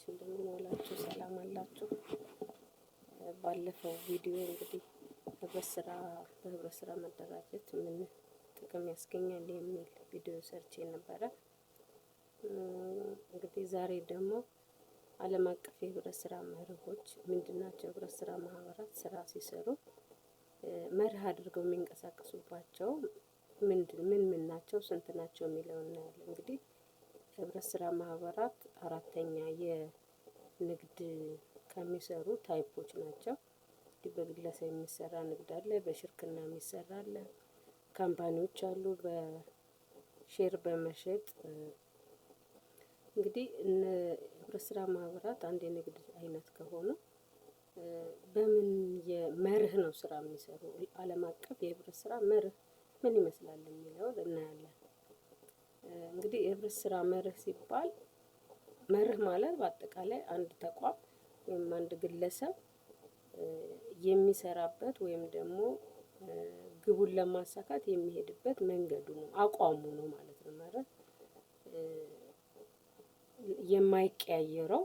እንደምን ዋላችሁ? ሰላም አላችሁ? ባለፈው ቪዲዮ እንግዲህ በህብረት ስራ መደራጀት ምን ጥቅም ያስገኛል የሚል ቪዲዮ ሰርቼ ነበረ። እንግዲህ ዛሬ ደግሞ ዓለም አቀፍ የህብረት ስራ መርሆች ምንድናቸው? ህብረት ስራ ማህበራት ስራ ሲሰሩ መርህ አድርገው የሚንቀሳቀሱባቸው ምን ናቸው? ስንት ናቸው? የሚለውን እናያለን። እንግዲህ ህብረት ስራ ማህበራት አራተኛ የንግድ ከሚሰሩ ታይፖች ናቸው። በግለሰብ የሚሰራ ንግድ አለ፣ በሽርክና የሚሰራ አለ፣ ካምፓኒዎች አሉ በሼር በመሸጥ እንግዲህ ህብረት ስራ ማህበራት አንድ የንግድ አይነት ከሆኑ በምን የመርህ ነው ስራ የሚሰሩ? ዓለም አቀፍ የህብረት ስራ መርህ ምን ይመስላል የሚለውን እናያለን። እንግዲህ የህብረት ስራ መርህ ሲባል መርህ ማለት በአጠቃላይ አንድ ተቋም ወይም አንድ ግለሰብ የሚሰራበት ወይም ደግሞ ግቡን ለማሳካት የሚሄድበት መንገዱ ነው፣ አቋሙ ነው ማለት ነው። መርህ የማይቀያየረው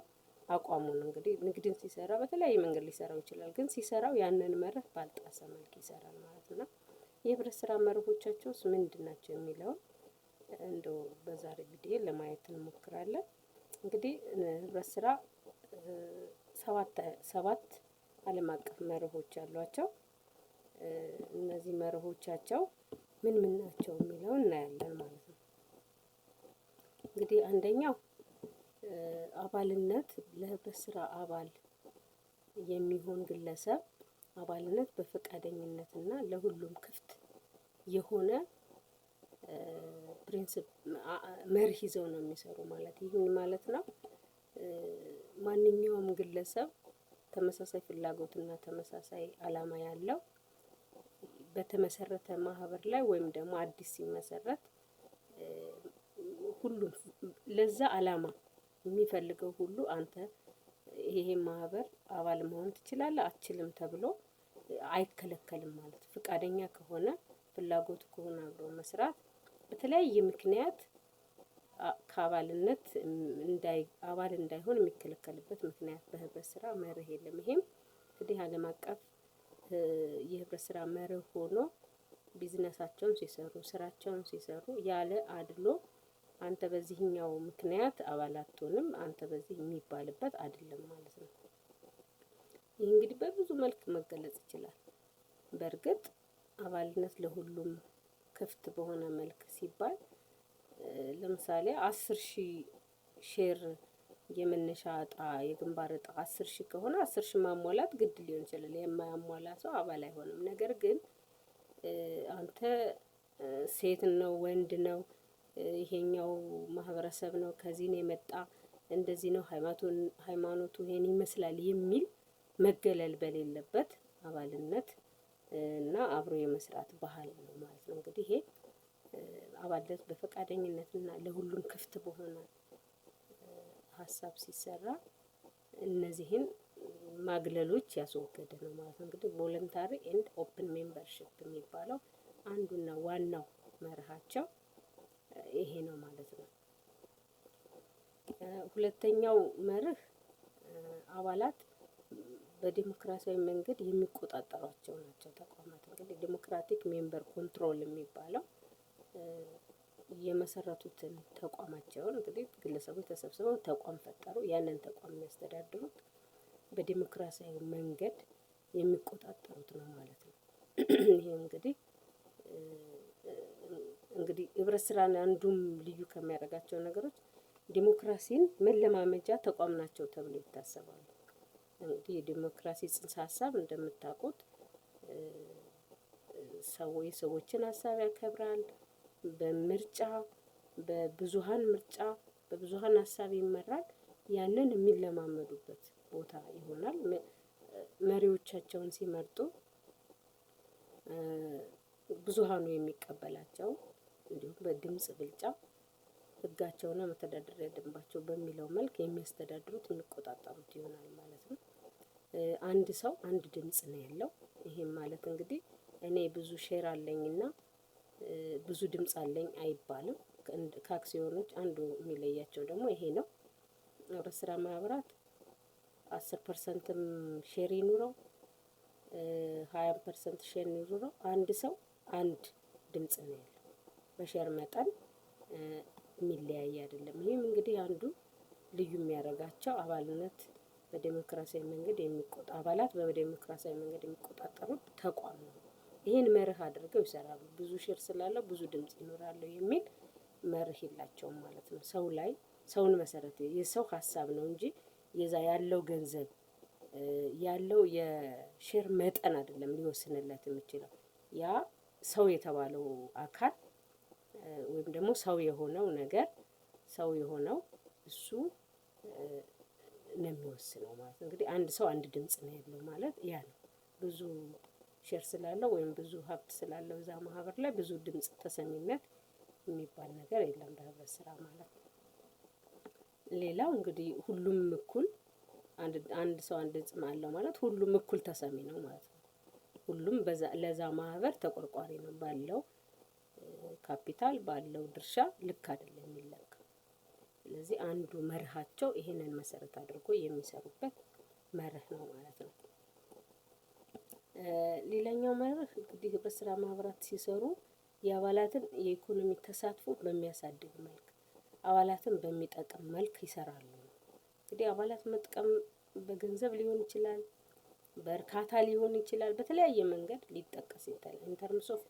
አቋሙ ነው። እንግዲህ ንግድን ሲሰራ በተለያየ መንገድ ሊሰራው ይችላል፣ ግን ሲሰራው ያንን መርህ ባልጣሰ መልክ ይሰራል ማለት ነው። የህብረት ስራ መርሆቻቸውስ ምንድን ናቸው የሚለውን እንደው በዛሬ ቪዲዮ ለማየት እንሞክራለን። እንግዲህ ህብረት ስራ ሰባት ዓለም አቀፍ መርሆች አሏቸው። እነዚህ መርሆቻቸው ምን ናቸው የሚለውን እናያለን ማለት ነው። እንግዲህ አንደኛው አባልነት፣ ለህብረት ስራ አባል የሚሆን ግለሰብ አባልነት በፈቃደኝነትና ለሁሉም ክፍት የሆነ ፕሪንሲፕ መርህ ይዘው ነው የሚሰሩ ማለት ይህን ማለት ነው። ማንኛውም ግለሰብ ተመሳሳይ ፍላጎትና ተመሳሳይ አላማ ያለው በተመሰረተ ማህበር ላይ ወይም ደግሞ አዲስ ሲመሰረት ሁሉም ለዛ አላማ የሚፈልገው ሁሉ አንተ ይሄ ማህበር አባል መሆን ትችላለህ አትችልም ተብሎ አይከለከልም ማለት። ፈቃደኛ ከሆነ ፍላጎቱ ከሆነ አብሮ መስራት በተለያየ ምክንያት ከአባልነት አባል እንዳይሆን የሚከለከልበት ምክንያት በህብረት ስራ መርህ የለም። ይሄም እንግዲህ ዓለም አቀፍ የህብረት ስራ መርህ ሆኖ ቢዝነሳቸውን ሲሰሩ ስራቸውን ሲሰሩ ያለ አድሎ አንተ በዚህኛው ምክንያት አባል አትሆንም፣ አንተ በዚህ የሚባልበት አይደለም ማለት ነው። ይህ እንግዲህ በብዙ መልክ መገለጽ ይችላል። በእርግጥ አባልነት ለሁሉም ክፍት በሆነ መልክ ሲባል ለምሳሌ 10,000 ሼር የመነሻ እጣ የግንባር እጣ 10,000 ከሆነ 10,000 ማሟላት ግድ ሊሆን ይችላል። የማያሟላ ሰው አባል አይሆንም። ነገር ግን አንተ ሴት ነው ወንድ ነው ይሄኛው ማህበረሰብ ነው ከዚህ ነው የመጣ እንደዚህ ነው ሃይማኖቱ ይሄን ይመስላል የሚል መገለል በሌለበት አባልነት እና አብሮ የመስራት ባህል ነው ማለት ነው። እንግዲህ ይሄ አባልነት በፈቃደኝነትና ለሁሉም ክፍት በሆነ ሀሳብ ሲሰራ እነዚህን ማግለሎች ያስወገደ ነው ማለት ነው። እንግዲህ ቮለንታሪ ኤንድ ኦፕን ሜምበርሺፕ የሚባለው አንዱና ዋናው መርሃቸው ይሄ ነው ማለት ነው። ሁለተኛው መርህ አባላት በዲሞክራሲያዊ መንገድ የሚቆጣጠሯቸው ናቸው ተቋማት። እንግዲህ ዲሞክራቲክ ሜምበር ኮንትሮል የሚባለው የመሰረቱትን ተቋማቸውን እንግዲህ ግለሰቦች ተሰብስበው ተቋም ፈጠሩ። ያንን ተቋም የሚያስተዳድሩት በዲሞክራሲያዊ መንገድ የሚቆጣጠሩት ነው ማለት ነው። ይሄ እንግዲህ ህብረት ስራን አንዱም ልዩ ከሚያደርጋቸው ነገሮች ዲሞክራሲን መለማመጃ ተቋም ናቸው ተብሎ ይታሰባሉ። እንግዲህ የዲሞክራሲ ጽንሰ ሀሳብ እንደምታውቁት የሰዎችን ሀሳብ ያከብራል። በምርጫ በብዙሃን ምርጫ በብዙሃን ሀሳብ ይመራል። ያንን የሚለማመዱበት ቦታ ይሆናል። መሪዎቻቸውን ሲመርጡ ብዙሃኑ የሚቀበላቸው እንዲሁም በድምጽ ብልጫ ህጋቸውና መተዳደሪያ ደንባቸው በሚለው መልክ የሚያስተዳድሩት የሚቆጣጠሩት ይሆናል ማለት ነው። አንድ ሰው አንድ ድምጽ ነው ያለው። ይሄም ማለት እንግዲህ እኔ ብዙ ሼር አለኝና ብዙ ድምጽ አለኝ አይባልም። ከአክሲዮኖች አንዱ የሚለያቸው ደግሞ ይሄ ነው። ህብረት ስራ ማህበራት 10%ም ሼር ይኑረው 20% ሼር ይኑረው አንድ ሰው አንድ ድምጽ ነው ያለው። በሼር መጠን የሚለያይ አይደለም። ይህም እንግዲህ አንዱ ልዩ የሚያደርጋቸው አባላት በዲሞክራሲያዊ መንገድ የሚቆጣጠሩት ተቋም ነው። ይህን መርህ አድርገው ይሰራሉ። ብዙ ሼር ስላለው ብዙ ድምጽ ይኖራሉ የሚል መርህ የላቸውም ማለት ነው። ሰውን መሰረት የሰው ሀሳብ ነው እንጂ የዛ ያለው ገንዘብ ያለው የሼር መጠን አይደለም ሊወስንለት የሚችለው። ያ ሰው የተባለው አካል ወይም ደግሞ ሰው የሆነው ነገር ሰው የሆነው እሱ ነው የሚወስነው ማለት ነው። እንግዲህ አንድ ሰው አንድ ድምጽ ነው ያለው ማለት ያ ነው። ብዙ ሼር ስላለው ወይም ብዙ ሀብት ስላለው እዛ ማህበር ላይ ብዙ ድምጽ ተሰሚነት የሚባል ነገር የለም በህብረት ስራ ማለት ነው። ሌላው እንግዲህ ሁሉም እኩል አንድ ሰው አንድ ድምጽ አለው ማለት ሁሉም እኩል ተሰሚ ነው ማለት ነው። ሁሉም ለዛ ማህበር ተቆርቋሪ ነው። ባለው ካፒታል ባለው ድርሻ ልክ አይደለም የሚለካ። ስለዚህ አንዱ መርሃቸው ይሄንን መሰረት አድርጎ የሚሰሩበት መርህ ነው ማለት ነው። ሌላኛው መርህ እንግዲህ ህብረት ስራ ማህበራት ሲሰሩ የአባላትን የኢኮኖሚ ተሳትፎ በሚያሳድግ መልክ አባላትን በሚጠቅም መልክ ይሰራሉ። እንግዲህ አባላት መጥቀም በገንዘብ ሊሆን ይችላል፣ በእርካታ ሊሆን ይችላል፣ በተለያየ መንገድ ሊጠቀስ ይችላል። ኢን ተርምስ ኦፍ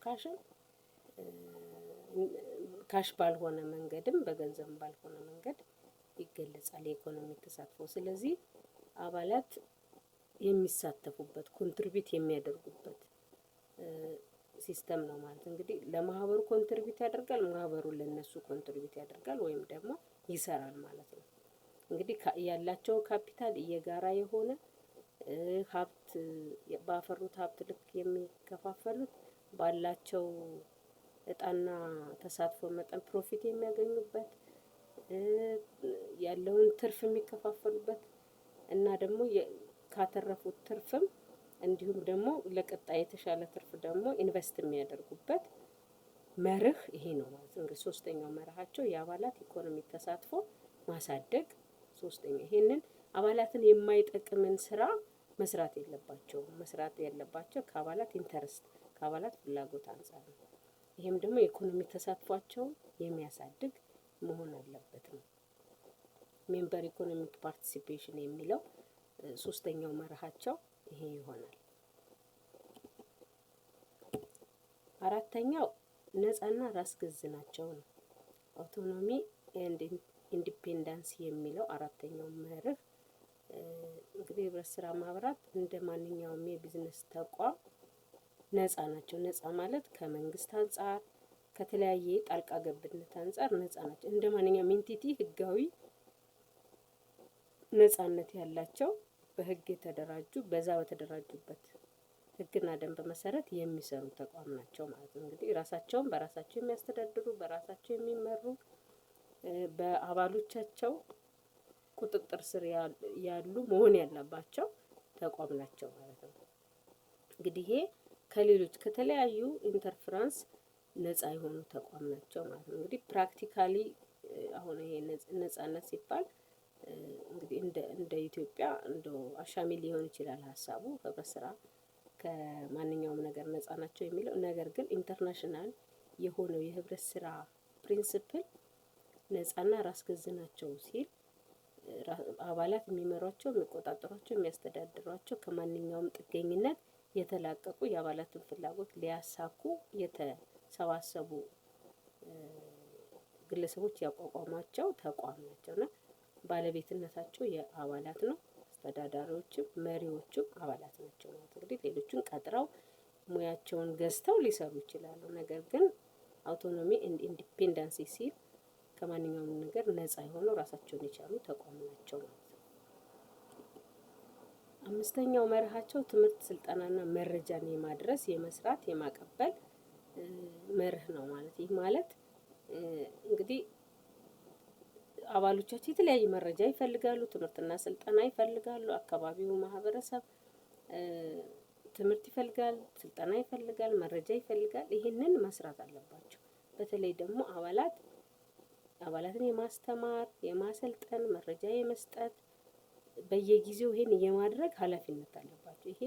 ካሽ ባልሆነ መንገድም በገንዘብ ባልሆነ መንገድ ይገለጻል የኢኮኖሚ ተሳትፎ። ስለዚህ አባላት የሚሳተፉበት ኮንትሪቢዩት የሚያደርጉበት ሲስተም ነው ማለት እንግዲህ ለማህበሩ ኮንትሪቢዩት ያደርጋል፣ ማህበሩ ለነሱ ኮንትሪቢዩት ያደርጋል ወይም ደግሞ ይሰራል ማለት ነው። እንግዲህ ያላቸው ካፒታል የጋራ የሆነ ሀብት ባፈሩት ሀብት ልክ የሚከፋፈሉት ባላቸው እጣና ተሳትፎ መጠን ፕሮፊት የሚያገኙበት ያለውን ትርፍ የሚከፋፈሉበት እና ደግሞ ካተረፉት ትርፍም እንዲሁም ደግሞ ለቀጣይ የተሻለ ትርፍ ደግሞ ኢንቨስት የሚያደርጉበት መርህ ይሄ ነው ማለት ነው። ሶስተኛው መርሃቸው የአባላት ኢኮኖሚ ተሳትፎ ማሳደግ። ሶስተኛው ይሄንን አባላትን የማይጠቅምን ስራ መስራት የለባቸውም። መስራት ያለባቸው ከአባላት ኢንተረስት ከአባላት ፍላጎት አንፃር ነው። ይሄም ደግሞ የኢኮኖሚ ተሳትፏቸው የሚያሳድግ መሆን አለበት ነው። ሜምበር ኢኮኖሚክ ፓርቲሲፔሽን የሚለው ሶስተኛው መርሃቸው ይሄ ይሆናል። አራተኛው ነፃና ራስ ገዝ ናቸው ነው። አውቶኖሚ ኤንድ ኢንዲፔንደንስ የሚለው አራተኛው መርህ እንግዲህ ህብረት ስራ ማህበራት እንደ ማንኛውም የቢዝነስ ተቋም ነፃ ናቸው። ነፃ ማለት ከመንግስት አንፃር ከተለያየ ጣልቃ ገብነት አንፃር ነፃ ናቸው። እንደ ማንኛውም ኢንቲቲ ህጋዊ ነፃነት ያላቸው በህግ የተደራጁ በዛ በተደራጁበት ህግና ደንብ መሰረት የሚሰሩ ተቋም ናቸው ማለት ነው። እንግዲህ ራሳቸውን በራሳቸው የሚያስተዳድሩ በራሳቸው የሚመሩ በአባሎቻቸው ቁጥጥር ስር ያሉ መሆን ያለባቸው ተቋም ናቸው ማለት ነው። እንግዲህ ይሄ ከሌሎች ከተለያዩ ኢንተርፍራንስ ነፃ የሆኑ ተቋም ናቸው ማለት ነው። እንግዲህ ፕራክቲካሊ አሁን ይሄ ነፃነት ሲባል እንግዲህ እንደ ኢትዮጵያ እንደው አሻሚ ሊሆን ይችላል ሀሳቡ ህብረት ስራ ከማንኛውም ነገር ነፃ ናቸው የሚለው ነገር ግን ኢንተርናሽናል የሆነው የህብረት ስራ ፕሪንሲፕል ነፃና ራስ ገዝ ናቸው ሲል አባላት የሚመሯቸው የሚቆጣጠሯቸው የሚያስተዳድሯቸው ከማንኛውም ጥገኝነት የተላቀቁ የአባላትን ፍላጎት ሊያሳኩ የተሰባሰቡ ግለሰቦች ያቋቋሟቸው ተቋም ናቸውና ባለቤትነታቸው የአባላት ነው። አስተዳዳሪዎችም መሪዎችም አባላት ናቸው ማለት እንግዲህ ሌሎቹን ቀጥረው ሙያቸውን ገዝተው ሊሰሩ ይችላሉ። ነገር ግን አውቶኖሚ ኤንድ ኢንዲፔንደንስ ሲል ከማንኛውም ነገር ነፃ የሆነው ራሳቸውን የቻሉ ተቋም ናቸው ማለት ነው። አምስተኛው መርሃቸው ትምህርት ስልጠናና መረጃን የማድረስ የመስራት የማቀበል መርህ ነው ማለት ይህ ማለት እንግዲህ አባሎቻቸው የተለያየ መረጃ ይፈልጋሉ፣ ትምህርትና ስልጠና ይፈልጋሉ፣ አካባቢው ማህበረሰብ ትምህርት ይፈልጋል፣ ስልጠና ይፈልጋል፣ መረጃ ይፈልጋል። ይሄንን መስራት አለባቸው። በተለይ ደግሞ አባላት አባላትን የማስተማር፣ የማሰልጠን፣ መረጃ የመስጠት በየጊዜው ይሄን የማድረግ ኃላፊነት አለባቸው። ይሄ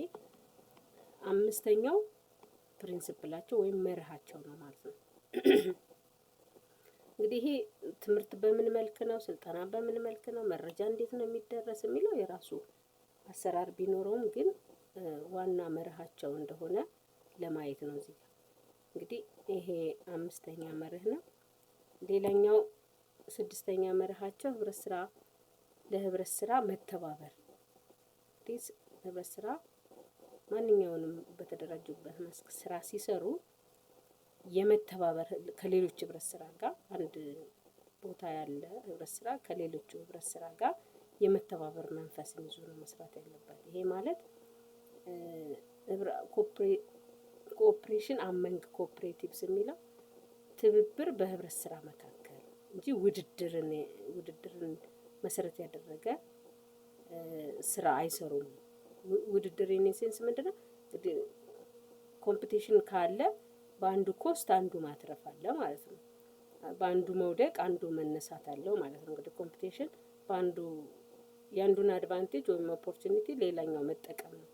አምስተኛው ፕሪንሲፕላቸው ወይም መርሃቸው ነው ማለት ነው። እንግዲህ ይሄ ትምህርት በምን መልክ ነው፣ ስልጠና በምን መልክ ነው፣ መረጃ እንዴት ነው የሚደረስ የሚለው የራሱ አሰራር ቢኖረውም ግን ዋና መርሃቸው እንደሆነ ለማየት ነው። እዚህ እንግዲህ ይሄ አምስተኛ መርህ ነው። ሌላኛው ስድስተኛ መርሃቸው ህብረት ስራ ለህብረት ስራ መተባበር። እንግዲህ ህብረት ስራ ማንኛውንም በተደራጁበት መስክ ስራ ሲሰሩ የመተባበር ከሌሎች ህብረት ስራ ጋር አንድ ቦታ ያለ ህብረት ስራ ከሌሎቹ ህብረት ስራ ጋር የመተባበር መንፈስን ይዞ ነው መስራት ያለበት። ይሄ ማለት ኮኦፕሬሽን አመንግ ኮኦፕሬቲቭስ የሚለው ትብብር በህብረት ስራ መካከል እንጂ ውድድርን መሰረት ያደረገ ስራ አይሰሩም። ውድድር ኢኔሴንስ ምንድነው? ኮምፒቲሽን ካለ በአንዱ ኮስት አንዱ ማትረፍ አለ ማለት ነው። በአንዱ መውደቅ አንዱ መነሳት አለው ማለት ነው። እንግዲህ ኮምፒቲሽን በአንዱ የአንዱን አድቫንቴጅ ወይም ኦፖርቹኒቲ ሌላኛው መጠቀም ነው።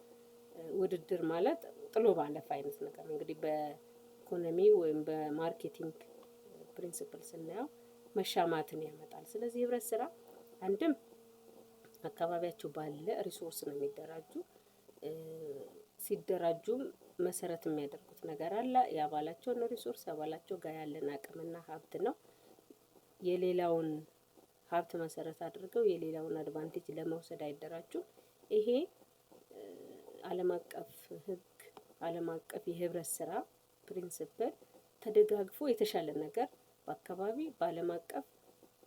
ውድድር ማለት ጥሎ ባለፍ አይነት ነገር ነው። እንግዲህ በኢኮኖሚ ወይም በማርኬቲንግ ፕሪንሲፕል ስናየው መሻማትን ያመጣል። ስለዚህ ህብረት ስራ አንድም አካባቢያቸው ባለ ሪሶርስ ነው የሚደራጁ። ሲደራጁም መሰረት የሚያደርጉት ነገር አለ። የአባላቸውን ሪሶርስ አባላቸው ጋር ያለን አቅምና ሀብት ነው። የሌላውን ሀብት መሰረት አድርገው የሌላውን አድቫንቴጅ ለመውሰድ አይደራጁም። ይሄ ዓለም አቀፍ ህግ፣ ዓለም አቀፍ የህብረት ስራ ፕሪንሲፕል ተደጋግፎ የተሻለ ነገር በአካባቢ በዓለም አቀፍ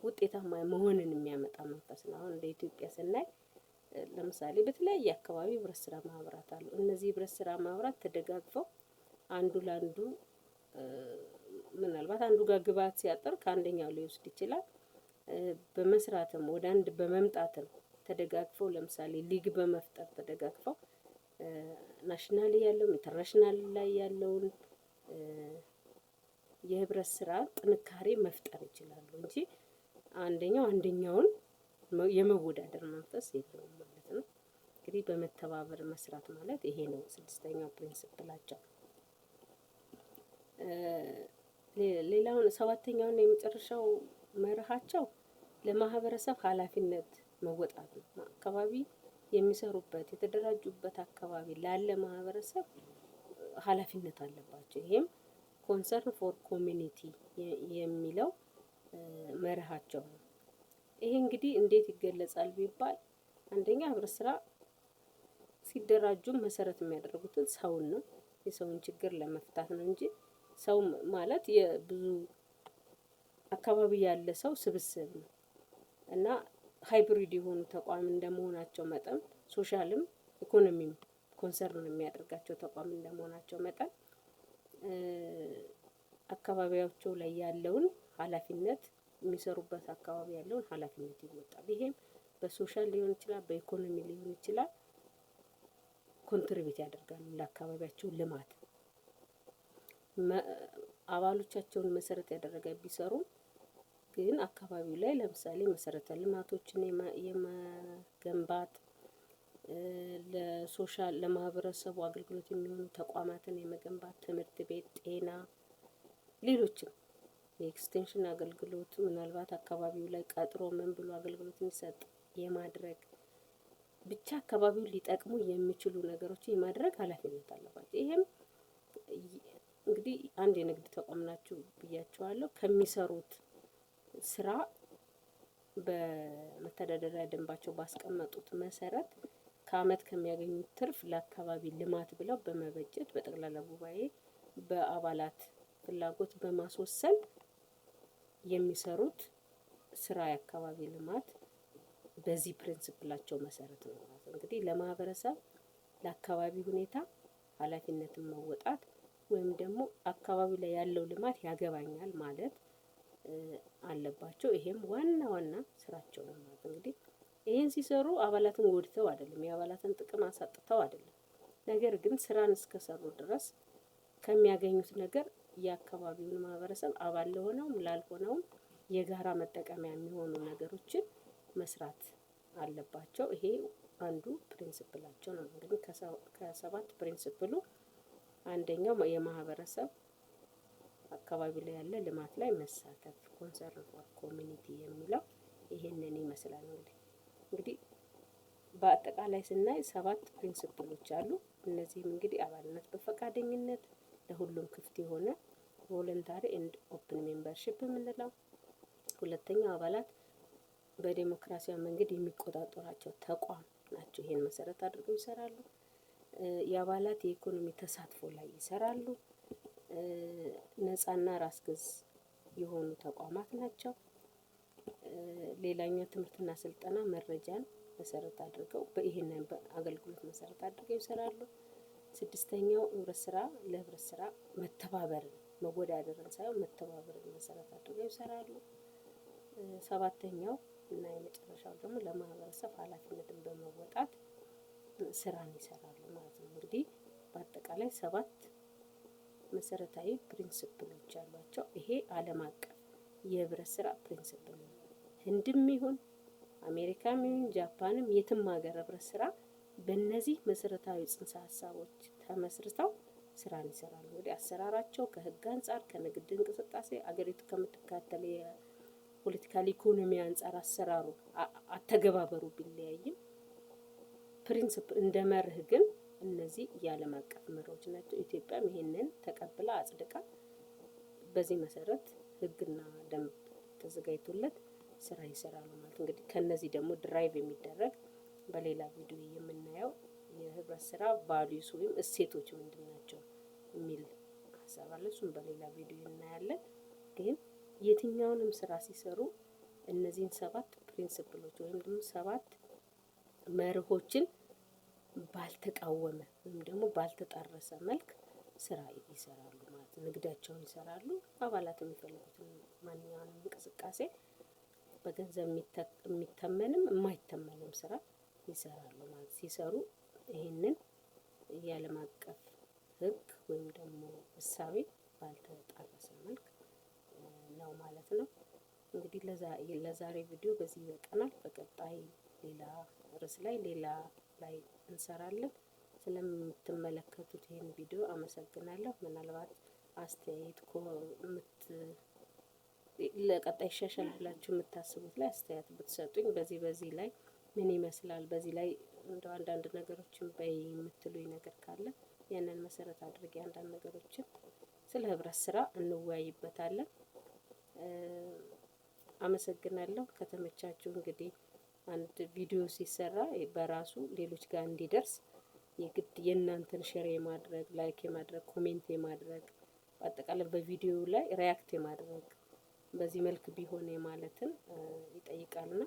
ውጤታማ መሆንን የሚያመጣ መንፈስ ነው። አሁን እንደ ኢትዮጵያ ስናይ ለምሳሌ በተለያየ አካባቢ ህብረት ስራ ማህበራት አሉ። እነዚህ ህብረት ስራ ማህበራት ተደጋግፈው አንዱ ለአንዱ ምናልባት አንዱ ጋር ግብዓት ሲያጠር ከአንደኛው ሊወስድ ይችላል። በመስራትም ወደ አንድ በመምጣትም ተደጋግፈው ለምሳሌ ሊግ በመፍጠር ተደጋግፈው ናሽናል ያለው ኢንተርናሽናል ላይ ያለውን የህብረት ስራ ጥንካሬ መፍጠር ይችላሉ እንጂ አንደኛውን የመወዳደር መንፈስ የለውም ማለት ነው። እንግዲህ በመተባበር መስራት ማለት ይሄ ነው ስድስተኛው ፕሪንሲፕላቸው። ሌላውን ሰባተኛውን የመጨረሻው መርሃቸው ለማህበረሰብ ኃላፊነት መወጣት ነው። አካባቢ የሚሰሩበት የተደራጁበት አካባቢ ላለ ማህበረሰብ ኃላፊነት አለባቸው። ይሄም ኮንሰርን ፎር ኮሚኒቲ የሚለው መርሃቸው ነው። ይሄ እንግዲህ እንዴት ይገለጻል ቢባል አንደኛ ህብረት ስራ ሲደራጁም መሰረት የሚያደርጉትን ሰውን ነው። የሰውን ችግር ለመፍታት ነው እንጂ ሰው ማለት የብዙ አካባቢ ያለ ሰው ስብስብ ነው እና ሃይብሪድ የሆኑ ተቋም እንደመሆናቸው መጠን ሶሻልም ኢኮኖሚም ኮንሰርን የሚያደርጋቸው ተቋም እንደመሆናቸው መጠን አካባቢያቸው ላይ ያለውን ኃላፊነት የሚሰሩበት አካባቢ ያለውን ኃላፊነት ይወጣል። ይሄም በሶሻል ሊሆን ይችላል፣ በኢኮኖሚ ሊሆን ይችላል። ኮንትሪቢዩት ያደርጋሉ ለአካባቢያቸው ልማት። አባሎቻቸውን መሰረት ያደረገ ቢሰሩ ግን አካባቢው ላይ ለምሳሌ መሰረተ ልማቶችን የመገንባት ለሶሻል ለማህበረሰቡ አገልግሎት የሚሆኑ ተቋማትን የመገንባት ትምህርት ቤት፣ ጤና፣ ሌሎችም የኤክስቴንሽን አገልግሎት ምናልባት አካባቢው ላይ ቀጥሮ ምን ብሎ አገልግሎት የሚሰጥ የማድረግ ብቻ አካባቢውን ሊጠቅሙ የሚችሉ ነገሮችን የማድረግ ኃላፊነት አለባቸው። ይሄም እንግዲህ አንድ የንግድ ተቋም ናቸው ብያቸዋለሁ። ከሚሰሩት ስራ በመተዳደሪያ ደንባቸው ባስቀመጡት መሰረት ከአመት ከሚያገኙት ትርፍ ለአካባቢ ልማት ብለው በመበጀት በጠቅላላ ጉባኤ በአባላት ፍላጎት በማስወሰን የሚሰሩት ስራ የአካባቢ ልማት በዚህ ፕሪንሲፕላቸው መሰረት ነው ማለት ነው። እንግዲህ ለማህበረሰብ ለአካባቢ ሁኔታ ኃላፊነትን መወጣት ወይም ደግሞ አካባቢ ላይ ያለው ልማት ያገባኛል ማለት አለባቸው። ይሄም ዋና ስራቸው ነው ማለት ነው። እንግዲህ ይሄን ሲሰሩ አባላትን ጎድተው አይደለም፣ የአባላትን ጥቅም አሳጥተው አይደለም። ነገር ግን ስራን እስከሰሩ ድረስ ከሚያገኙት ነገር የአካባቢውን ማህበረሰብ አባል ለሆነውም ላልሆነውም የጋራ መጠቀሚያ የሚሆኑ ነገሮችን መስራት አለባቸው። ይሄ አንዱ ፕሪንሲፕላቸው ነው። እንግዲህ ከሰባት ፕሪንሲፕሉ አንደኛው የማህበረሰብ አካባቢ ላይ ያለ ልማት ላይ መሳተፍ ኮንሰርን ፎር ኮሚኒቲ የሚለው ይሄንን ይመስላል። እንግዲህ በአጠቃላይ ስናይ 7 ፕሪንሲፕሎች አሉ። እነዚህም እንግዲህ አባልነት በፈቃደኝነት፣ ለሁሉም ክፍት የሆነ ቮለንታሪ ኤንድ ኦፕን ሜምበርሺፕ የምንለው፣ ሁለተኛው አባላት በዴሞክራሲያዊ መንገድ የሚቆጣጠሯቸው ተቋም ናቸው። ይሄን መሰረት አድርገው ይሰራሉ። የአባላት የኢኮኖሚ ተሳትፎ ላይ ይሰራሉ። ነፃና ራስ ገዝ የሆኑ ተቋማት ናቸው። ሌላኛው ትምህርትና ስልጠና መረጃን መሰረት አድርገው ይሄንን አገልግሎት መሰረት አድርገው ይሰራሉ። ስድስተኛው ህብረት ስራ ለህብረት ስራ መተባበርን መወዳደርን ሳይሆን መተባበርን መሰረት አድርገው ይሰራሉ። ሰባተኛው እና የመጨረሻው ደግሞ ለማህበረሰብ ኃላፊነትን በመወጣት ስራን ይሰራሉ ማለት ነው። እንግዲህ በአጠቃላይ 7 መሰረታዊ ፕሪንሲፕሎች ያሏቸው ይሄ ዓለም አቀፍ የህብረት ስራ ፕሪንሲፕል ነው። ህንድም ይሁን አሜሪካም ይሁን ጃፓንም የትም ሀገር ህብረት ስራ በእነዚህ መሰረታዊ ጽንሰ ሀሳቦች ተመስርተው ስራን ይሰራሉ። እንግዲህ አሰራራቸው ከህግ አንጻር፣ ከንግድ እንቅስቃሴ አገሪቱ ከምትካተል የፖለቲካል ኢኮኖሚ አንጻር አሰራሩ አተገባበሩ ቢለያይም ፕሪንሲፕል እንደ መርህ ግን እነዚህ የዓለም አቀፍ መርሆች ናቸው። ኢትዮጵያም ይሄንን ተቀብላ አጽድቃ በዚህ መሰረት ህግና ደንብ ተዘጋጅቶለት ስራ ይሰራሉ ማለት እንግዲህ ከነዚህ ደግሞ ድራይቭ የሚደረግ በሌላ ቪዲዮ የምናየው የህብረት ስራ ቫልዩስ ወይም እሴቶች ምንድን ናቸው የሚል ሀሳብ አለ። እሱም በሌላ ቪዲዮ እናያለን። ግን የትኛውንም ስራ ሲሰሩ እነዚህን 7 ፕሪንሲፕሎች ወይም ደግሞ 7 መርሆችን ባልተቃወመ ወይም ደግሞ ባልተጣረሰ መልክ ስራ ይሰራሉ ማለት ነው። ንግዳቸውን ይሰራሉ። አባላት የሚፈልጉትን ማንኛውንም እንቅስቃሴ በገንዘብ የሚተመንም የማይተመንም ስራ ይሰራሉ ማለት ሲሰሩ ይሄንን የዓለም አቀፍ ህግ ወይም ደግሞ እሳቤ ባልተጣረሰ መልክ ነው ማለት ነው። እንግዲህ ለዛሬ ቪዲዮ በዚህ ይበቃናል። በቀጣይ ሌላ ርዕስ ላይ እንሰራለን። ስለምትመለከቱት ይሄን ቪዲዮ አመሰግናለሁ። ምናልባት አስተያየት ለቀጣይ ይሻሻል ብላችሁ የምታስቡት ላይ አስተያየት ብትሰጡኝ፣ በዚህ ላይ ምን ይመስላል፣ በዚህ ላይ እንደው አንዳንድ ነገሮችን በይ የምትሉኝ ነገር ካለ ያንን መሰረት አድርጌ አንዳንድ ነገሮችን ስለ ህብረት ስራ እንወያይበታለን። አመሰግናለሁ። ከተመቻችሁ እንግዲህ አንድ ቪዲዮ ሲሰራ በራሱ ሌሎች ጋር እንዲደርስ የግድ የእናንተን ሼር የማድረግ ላይክ የማድረግ ኮሜንት የማድረግ በአጠቃላይ በቪዲዮ ላይ ሪያክት የማድረግ በዚህ መልክ ቢሆን ማለትን ይጠይቃልና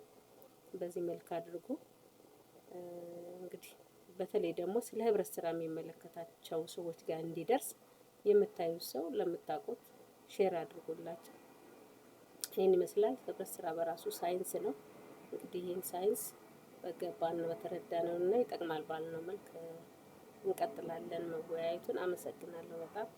በዚህ መልክ አድርጉ። እንግዲህ በተለይ ደግሞ ስለ ህብረት ስራ የሚመለከታቸው ሰዎች ጋር እንዲደርስ የምታዩት ሰው ለምታውቁት ሼር አድርጉላችሁ። ይህን ይመስላል። ህብረት ስራ በራሱ ሳይንስ ነው። እንግዲህ ይህን ሳይንስ በገባን በተረዳነው እና ይጠቅማል ባልነው መልክ እንቀጥላለን መወያየቱን። አመሰግናለሁ በጣም